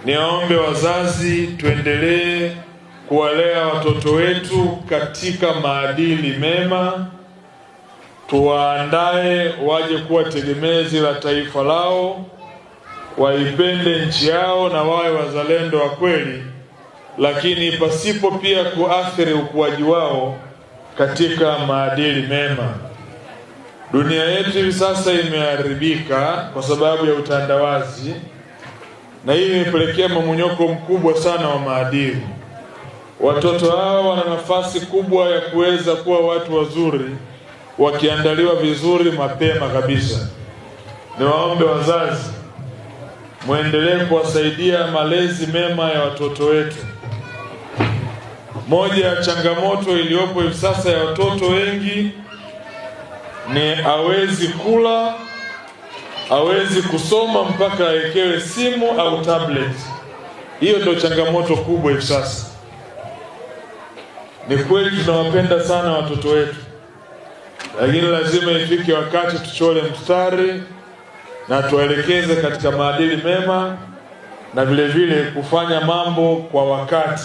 Niwaombe wazazi tuendelee kuwalea watoto wetu katika maadili mema, tuwaandae waje kuwa tegemezi la taifa lao, waipende nchi yao na wawe wazalendo wa kweli, lakini pasipo pia kuathiri ukuaji wao katika maadili mema. Dunia yetu hivi sasa imeharibika kwa sababu ya utandawazi, na hii imepelekea mmomonyoko mkubwa sana wa maadili. Watoto hao wana nafasi kubwa ya kuweza kuwa watu wazuri wakiandaliwa vizuri mapema kabisa. Niwaombe wazazi muendelee kuwasaidia malezi mema ya watoto wetu. Moja ya changamoto iliyopo hivi sasa ya watoto wengi ni hawezi kula, hawezi kusoma mpaka awekewe simu au tablet. Hiyo ndio changamoto kubwa hivi sasa. Ni kweli tunawapenda sana watoto wetu, lakini lazima ifike wakati tuchole mstari na tuwaelekeze katika maadili mema na vile vile kufanya mambo kwa wakati.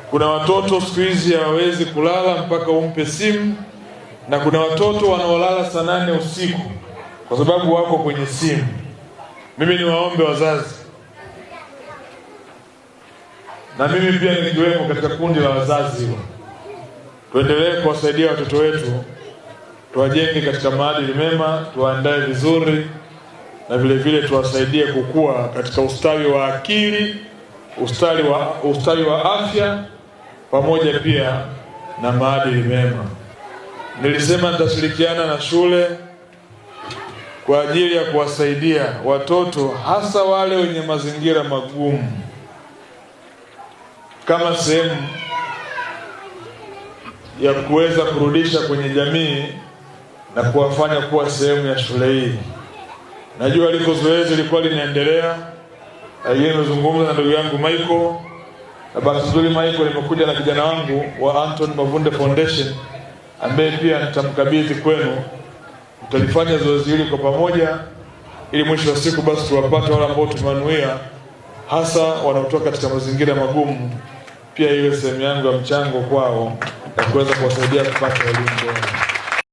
Kuna watoto siku hizi hawawezi kulala mpaka umpe simu, na kuna watoto wanaolala saa 8 usiku kwa sababu wako kwenye simu. Mimi niwaombe wazazi, na mimi pia nikiwemo katika kundi la wazazi hilo, tuendelee kuwasaidia watoto wetu, tuwajenge katika maadili mema, tuwaandae vizuri, na vile vile tuwasaidie kukua katika ustawi wa akili, ustawi wa afya, pamoja pia na maadili mema. Nilisema nitashirikiana na shule kwa ajili ya kuwasaidia watoto, hasa wale wenye mazingira magumu, kama sehemu ya kuweza kurudisha kwenye jamii na kuwafanya kuwa sehemu ya shule hii. Najua liko zoezi lilikuwa linaendelea, lakini nimezungumza na ndugu yangu Michael, na bahati nzuri Michael nimekuja na kijana wangu wa Anton Mavunde Foundation ambaye pia nitamkabidhi kwenu. Tutalifanya zoezi hili kwa pamoja ili mwisho wa siku basi tuwapate wale ambao tumewanuia, hasa wanaotoka katika mazingira magumu, pia iwe sehemu yangu ya mchango kwao na kuweza kuwasaidia kupata elimu bora.